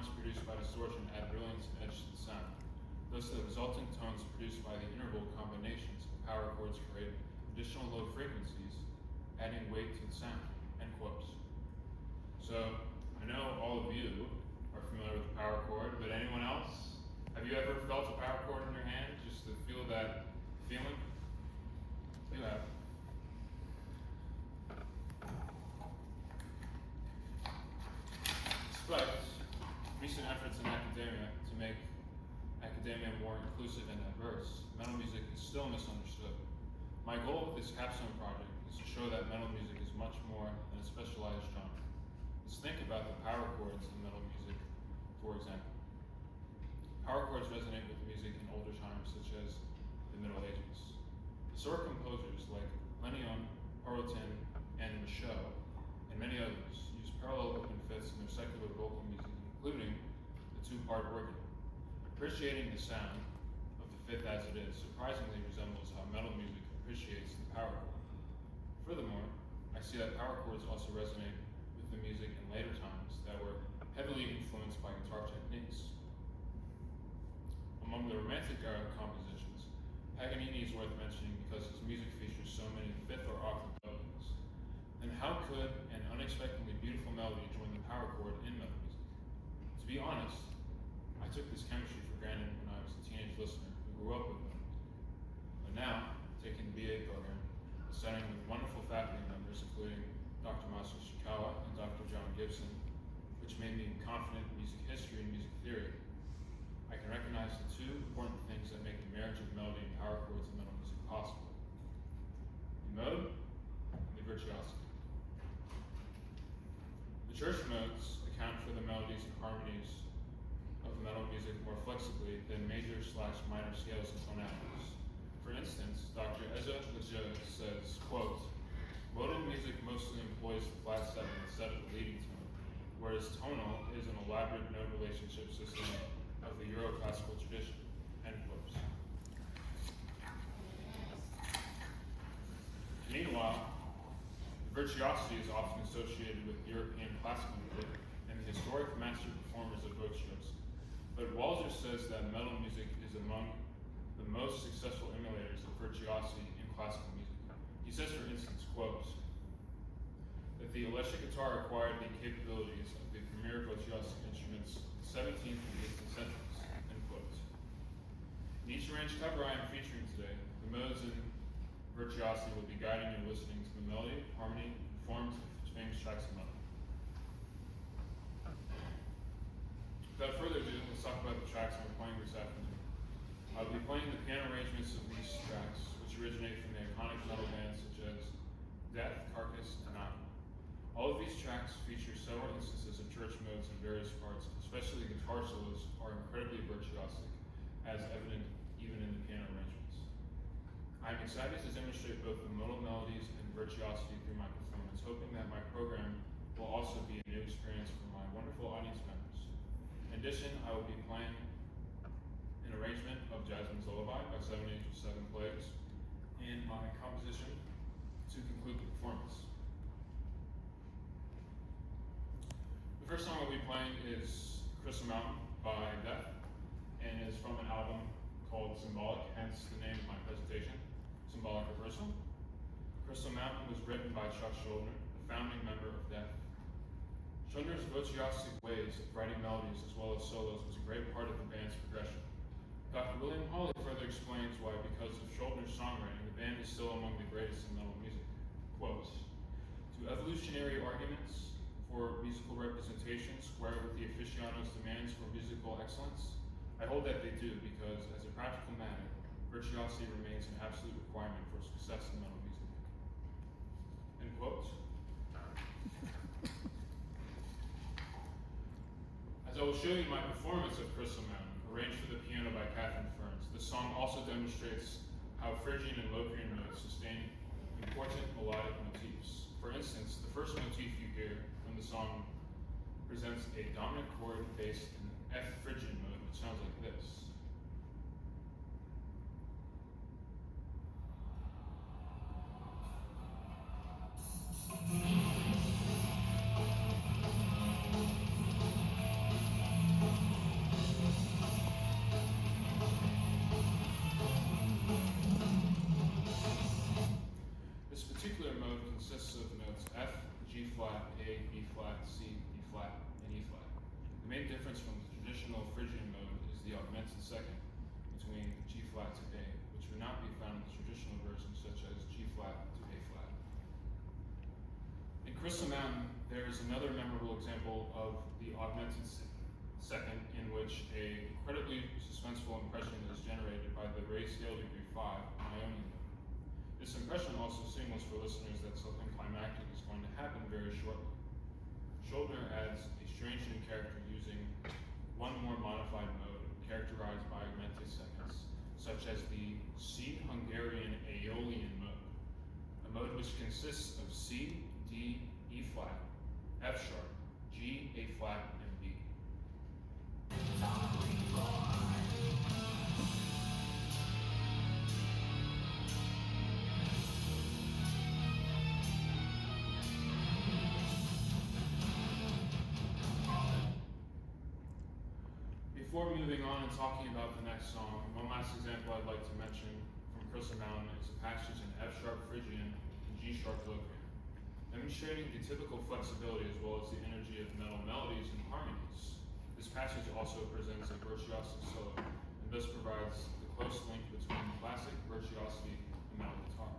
noise produced by distortion add brilliance and edge to the sound. Thus, the resulting tones produced by the interval combinations of power chords create additional low frequencies, adding weight to the sound. End quotes. So, I know all of you are familiar with the power chord, but anyone else? Have you ever felt a power chord in your hand just to feel that feeling? You have. Despite recent efforts in academia to make academia more inclusive and diverse, metal music is still misunderstood. My goal with this capstone project is to show that metal music is much more than a specialized genre. Let's think about the power chords in metal music, for example. Power chords resonate with music in older times, such as the Middle Ages. Historic composers like Leon, Horton, and Michaud, and many others, use parallel open fifths in their secular vocal music, including the two-part organ. Appreciating the sound of the fifth as it is surprisingly resembles how metal music appreciates the power chord. Furthermore, I see that power chords also resonate with the music in later times that were heavily influenced by guitar techniques. Among the Romantic era compositions, Paganini is worth mentioning because his music features so many fifth or octave melodies. Then how could an unexpectedly beautiful melody join the power chord in metal music? To be honest, I took this chemistry for granted when I was a teenage listener who grew up with them. But now, taking the BA program, studying with wonderful faculty members, including Dr. Masaru Shikawa and Dr. John Gibson, which made me confident in music history and music theory, I can recognize the two important things that make the marriage of melody and power chords in metal music possible: the mode and the virtuosity. The church modes account for the melodies and harmonies of metal music more flexibly than major/minor scales and tonalities. For instance, Dr. Eza Lejeune says, quote, "Modal music mostly employs the flat seven instead of the leading tone, whereas tonal is an elaborate note relationship system of the Euro-classical tradition." End quotes. Meanwhile, virtuosity is often associated with European classical music and the historic master performers of virtuosi. But Walzer says that metal music is among the most successful emulators of virtuosity in classical music. He says, for instance, quote, that the electric guitar acquired the capabilities of the premier virtuosic instruments of the 17th and 18th centuries, end quote. In each arranged cover I am featuring today, the modes in virtuosity will be guiding your listening to the melody, harmony, and forms of famous tracks of metal. Without further ado, let's talk about the tracks I'm playing this afternoon. I'll be playing the piano arrangements of these tracks, which originate from the iconic metal bands such as Death, Carcass, and Aqua. All of these tracks feature several instances of church modes in various parts, especially the guitar solos are incredibly virtuosic, as evident even in the piano arrangements. I'm excited to demonstrate both the modal melodies and virtuosity through my performance, hoping that my program will also be a new experience for my wonderful audience members. In addition, I will be playing an arrangement of Jasmine's Lullaby by 7/7 Plagues in my composition to conclude the performance. The first song I'll be playing is Crystal Mountain by Death, and is from an album called Symbolic, hence the name of my presentation, Symbolic Reversal. Crystal Mountain was written by Chuck Schuldiner, a founding member of Death. Schuldner's virtuosic ways of writing melodies as well as solos was a great part of the band's progression. Dr. William Hawley further explains why, because of Schuldner's songwriting, the band is still among the greatest in metal music. Quote, "Do evolutionary arguments for musical representation square with the aficionado's demands for musical excellence? I hold that they do, because as a practical matter, virtuosity remains an absolute requirement for success in metal music." End quote. As I will show you in my performance of Crystal Mountain, arranged for the piano by Catherine Ferns, the song also demonstrates how Phrygian and Locrian notes sustain important melodic motifs. For instance, the first motif you hear from the song presents a dominant chord based in F Phrygian mode, which sounds like this. augmented second between G flat to A, which would not be found in the traditional versions such as G flat to A flat. In Crystal Mountain, there is another memorable example of the augmented second in which a incredibly suspenseful impression is generated by the Ray scale degree 5 Ionian note. This impression also signals for listeners that something climactic is going to happen very shortly. Schuldner adds a strange new character using one more modified mode characterized by augmented seconds, such as the C Hungarian Aeolian mode, a mode which consists of C, D, E flat, F sharp, G, A flat, and B. Before moving on and talking about the next song, one last example I'd like to mention from Crystal Mountain is a passage in F sharp Phrygian and G sharp Locrian, demonstrating the typical flexibility as well as the energy of metal melodies and harmonies. This passage also presents a virtuosic solo and thus provides the close link between classic virtuosity and metal guitar.